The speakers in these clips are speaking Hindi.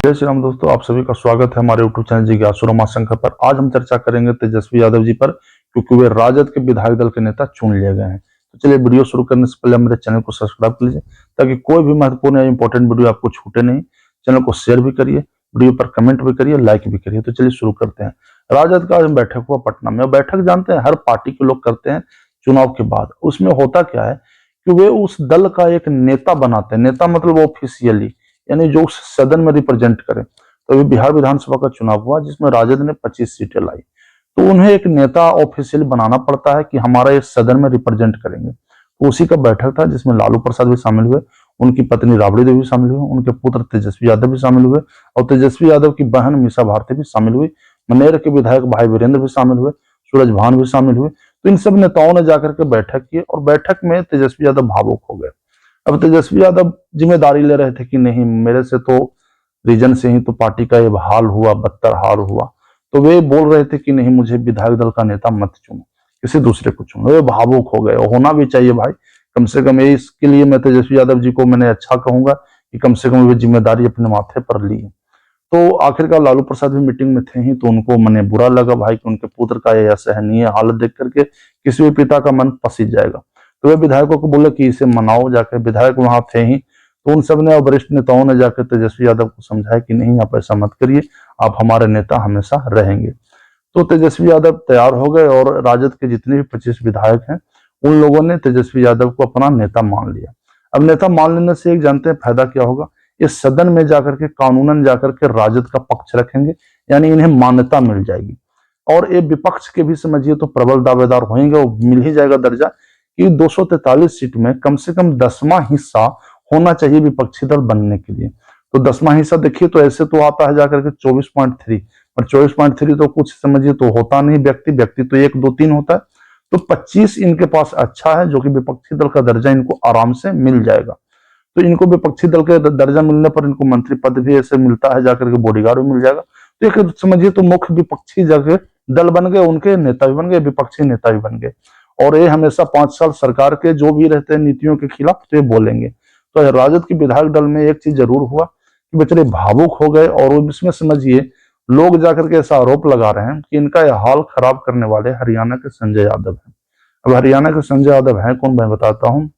जय श्री राम दोस्तों, आप सभी का स्वागत है हमारे यूट्यूब चैनल जिज्ञासु रमाशंकर पर। आज हम चर्चा करेंगे तेजस्वी यादव जी पर, क्योंकि वे राजद के विधायक दल के नेता चुन लिए गए हैं। तो चलिए, वीडियो शुरू करने से पहले मेरे चैनल को सब्सक्राइब कर लीजिए ताकि कोई भी महत्वपूर्ण या इंपॉर्टेंट वीडियो आपको छूटे नहीं। चैनल को शेयर भी करिए, वीडियो पर कमेंट भी करिए, लाइक भी करिए। तो चलिए शुरू करते हैं। राजद का आज बैठक हुआ पटना में। बैठक जानते हैं हर पार्टी के लोग करते हैं चुनाव के बाद। उसमें होता क्या है कि वे उस दल का एक नेता बनाते हैं। नेता मतलब ऑफिशियली, यानी जो उस सदन में रिप्रेजेंट करे। तो अभी बिहार विधानसभा का चुनाव हुआ जिसमें राजद ने 25 सीटें लाई, तो उन्हें एक नेता ऑफिशियली बनाना पड़ता है कि हमारा ये सदन में रिप्रेजेंट करेंगे। तो उसी का बैठक था जिसमें लालू प्रसाद भी शामिल हुए, उनकी पत्नी राबड़ी देवी भी शामिल हुए, उनके पुत्र तेजस्वी यादव भी शामिल हुए और तेजस्वी यादव की बहन मीसा भारती भी शामिल हुई। मनेर के विधायक भाई वीरेंद्र भी शामिल हुए, सूरज भान भी शामिल हुए। तो इन सब नेताओं ने जाकर के बैठक की और बैठक में तेजस्वी यादव भावुक हो गए। अब तेजस्वी यादव जिम्मेदारी ले रहे थे कि नहीं, मेरे से तो रीजन से ही तो पार्टी का ये हाल हुआ, बदतर हाल हुआ। तो वे बोल रहे थे कि नहीं, मुझे विधायक दल का नेता मत चुनो, किसी दूसरे को चुनो। वे भावुक हो गए। होना भी चाहिए भाई, कम से कम इसके लिए मैं तेजस्वी यादव जी को मैंने अच्छा कहूंगा कि कम से कम वे जिम्मेदारी अपने माथे पर ली। तो आखिरकार लालू प्रसाद भी मीटिंग में थे ही, तो उनको मने बुरा लगा भाई कि उनके पुत्र का यह असहनीय हालत देख करके किसी भी पिता का मन पसीज जाएगा। तो वे विधायकों को बोले कि इसे मनाओ जाकर। विधायक वहां थे ही, तो उन सब ने और वरिष्ठ नेताओं ने जाकर तेजस्वी यादव को समझाया कि नहीं, आप ऐसा मत करिए, आप हमारे नेता हमेशा रहेंगे। तो तेजस्वी यादव तैयार हो गए और राजद के जितने भी 25 विधायक हैं उन लोगों ने तेजस्वी यादव को अपना नेता मान लिया। अब नेता मान लेने से एक जानते हैं फायदा क्या होगा, इस सदन में जाकर के कानूनन जाकर के राजद का पक्ष रखेंगे, यानी इन्हें मान्यता मिल जाएगी। और ये विपक्ष के भी समझिए तो प्रबल दावेदार होंगे, वो मिल ही जाएगा दर्जा कि 243 सीट में कम से कम 10वां हिस्सा होना चाहिए विपक्षी दल बनने के लिए। तो 10वां हिस्सा देखिए तो ऐसे तो आता है जाकर के 24.3, पर 24.3 तो कुछ समझिए तो होता नहीं, व्यक्ति तो 1 2 3 होता है। तो 25 इनके पास अच्छा है, जो कि विपक्षी दल का दर्जा इनको आराम से मिल जाएगा। तो इनको विपक्षी दल का दर्जा मिलने पर इनको मंत्री पद भी ऐसे मिलता है, जाकर के बॉडीगार्ड भी मिल जाएगा। तो एक समझिए तो मुख्य विपक्षी जगह दल बन गए, उनके नेता भी बन गए, विपक्षी नेता भी बन गए। और ये हमेशा 5 साल सरकार के जो भी रहते हैं नीतियों के खिलाफ तो ये बोलेंगे। तो राजद के विधायक दल में एक चीज जरूर हुआ कि बेचारे भावुक हो गए। और इसमें समझिए लोग जाकर के ऐसा आरोप लगा रहे हैं कि इनका यह हाल खराब करने वाले हरियाणा के संजय यादव हैं। अब हरियाणा के संजय यादव हैं कौन, मैं बताता हूँ।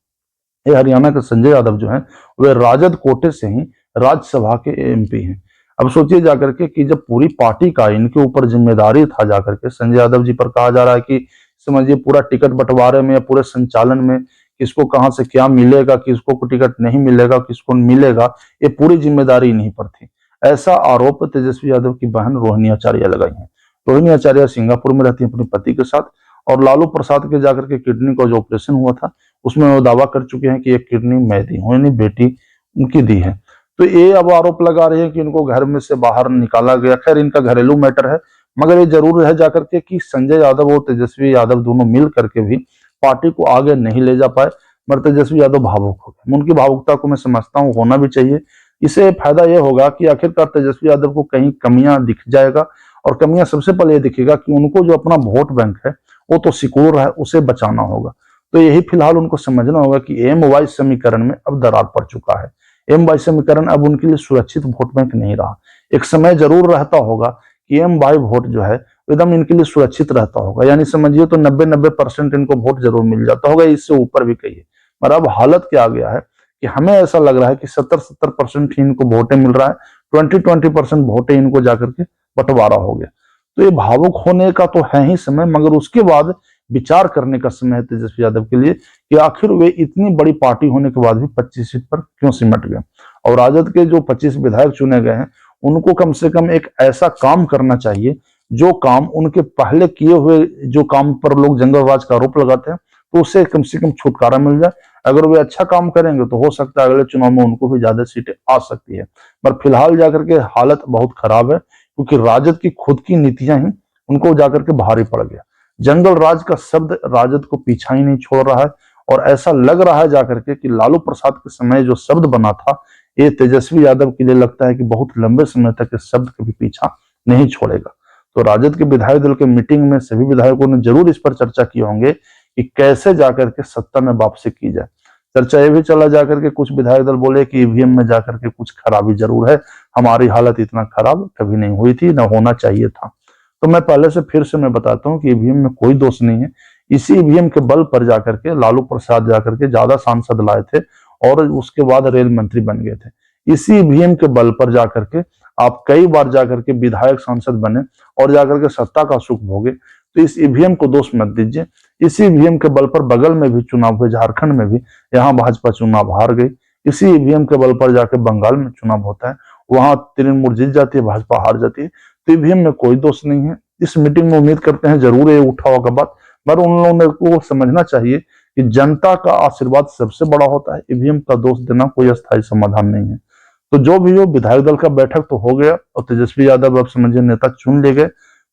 ये हरियाणा के संजय यादव जो हैं वे राजद कोटे से ही राज्यसभा के एमपी हैं। अब सोचिए जाकर के कि जब पूरी पार्टी का इनके ऊपर जिम्मेदारी था, जाकर के संजय यादव जी पर कहा जा रहा है कि समझिए पूरा टिकट बंटवारे में या पूरे संचालन में किसको कहां से क्या मिलेगा, किसको को टिकट नहीं मिलेगा, किसको मिलेगा, ये पूरी जिम्मेदारी इन्हीं पर थी। ऐसा आरोप तेजस्वी यादव की बहन रोहिणी आचार्य लगाई है। रोहिणी आचार्य सिंगापुर में रहती है अपने पति के साथ, और लालू प्रसाद के जाकर के किडनी का जो ऑपरेशन हुआ था उसमें वो दावा कर चुके हैं कि एक किडनी मैं दी हूं, यानी बेटी उनकी दी है। तो ये अब आरोप लगा रहे हैं कि इनको घर में से बाहर निकाला गया। खैर इनका घरेलू मैटर है, मगर ये जरूर है जाकर के कि संजय यादव और तेजस्वी यादव दोनों मिल करके भी पार्टी को आगे नहीं ले जा पाए। मगर तेजस्वी यादव भावुक हो गए। उनकी भावुकता को मैं समझता हूँ, होना भी चाहिए। इससे फायदा यह होगा कि आखिरकार तेजस्वी यादव को कहीं कमियां दिख जाएगा। और कमियां सबसे पहले ये दिखेगा कि उनको जो अपना वोट बैंक है वो तो सिक्योर है, उसे बचाना होगा। तो यही फिलहाल उनको समझना होगा कि एम वाई समीकरण में अब दरार पड़ चुका है। एम वाई समीकरण अब उनके लिए सुरक्षित वोट बैंक नहीं रहा। एक समय जरूर रहता होगा कि एम वाई वोट जो है एकदम इनके लिए सुरक्षित रहता होगा, यानी समझिए तो 90-90% इनको वोट जरूर मिल जाता होगा, इससे ऊपर भी कहिए। पर अब हालत क्या आ गया है कि हमें ऐसा लग रहा है कि 70% ही इनको वोटे मिल रहा है, 20% वोटे इनको जाकर के बंटवारा हो गया। तो ये भावुक होने का तो है ही समय, मगर उसके बाद विचार करने का समय है तेजस्वी यादव के लिए कि आखिर वे इतनी बड़ी पार्टी होने के बाद भी 25 सीट पर क्यों सिमट गए। और राजद के जो 25 विधायक चुने गए हैं उनको कम से कम एक ऐसा काम करना चाहिए जो काम उनके पहले किए हुए जो काम पर लोग जंगलराज का आरोप लगाते हैं, तो उससे कम से कम छुटकारा मिल जाए। अगर वे अच्छा काम करेंगे तो हो सकता है अगले चुनाव में उनको भी ज्यादा सीटें आ सकती है। पर फिलहाल जाकर के हालत बहुत खराब है, क्योंकि राजद की खुद की नीतियां ही उनको जाकर के भारी पड़ गया। जंगल राज का शब्द राजद को पीछा ही नहीं छोड़ रहा है। और ऐसा लग रहा है जाकर के कि लालू प्रसाद के समय जो शब्द बना था, ये तेजस्वी यादव के लिए लगता है कि बहुत लंबे समय तक इस शब्द कभी पीछा नहीं छोड़ेगा। तो राजद के विधायक दल के मीटिंग में सभी विधायकों ने जरूर इस पर चर्चा किए होंगे कि कैसे जाकर के सत्ता में वापसी की जाए। चर्चा ये भी चला जाकर के कुछ विधायक दल बोले कि ईवीएम में जाकर के कुछ खराबी जरूर है, हमारी हालत इतना खराब कभी नहीं हुई थी, न होना चाहिए था। तो मैं पहले से फिर से मैं बताता हूँ कि ईवीएम में कोई दोष नहीं है। इसी ईवीएम के बल पर जाकर के लालू प्रसाद जाकर के ज्यादा सांसद लाए थे और उसके बाद रेल मंत्री बन गए थे। इसी ईवीएम के बल पर जाकर के आप कई बार जाकर के विधायक सांसद बने और जाकर के सत्ता का सुख भोगे। तो इस ईवीएम को दोष मत दीजिए। इसी ईवीएम के बल पर बगल में भी चुनाव हुए, झारखंड में भी, यहाँ भाजपा चुनाव हार गई। इसी ईवीएम के बल पर जाकर बंगाल में चुनाव होता है, वहां तृणमूल जीत जाती है, भाजपा हार जाती है। तो ईवीएम में कोई दोष नहीं है। इस मीटिंग में उम्मीद करते हैं जरूर ये उठा होगा बात, पर उन लोगों को समझना चाहिए कि जनता का आशीर्वाद सबसे बड़ा होता है। ईवीएम का दोष देना कोई अस्थायी समाधान नहीं है। तो जो भी हो, विधायक दल का बैठक तो हो गया और तेजस्वी यादव अब समझिए नेता चुन लिए गए।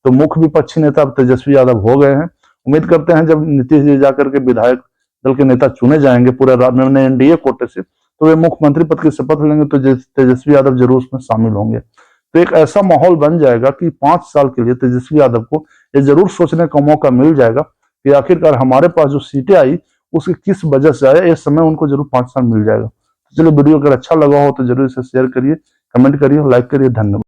तो मुख्य विपक्षी नेता अब तेजस्वी यादव हो गए हैं। उम्मीद करते हैं जब नीतीश जी जाकर के विधायक दल के नेता चुने जाएंगे पूरे नए एनडीए कोटे से, तो वे मुख्यमंत्री पद की शपथ लेंगे, तो तेजस्वी यादव जरूर उसमें शामिल होंगे। तो एक ऐसा माहौल बन जाएगा कि 5 साल के लिए तेजस्वी यादव को ये जरूर सोचने का मौका मिल जाएगा कि आखिरकार हमारे पास जो सीटें आई उसकी किस वजह से आया। ये समय उनको जरूर 5 साल मिल जाएगा। तो चलिए, वीडियो अगर अच्छा लगा हो तो जरूर इसे शेयर करिए, कमेंट करिए, लाइक करिए। धन्यवाद।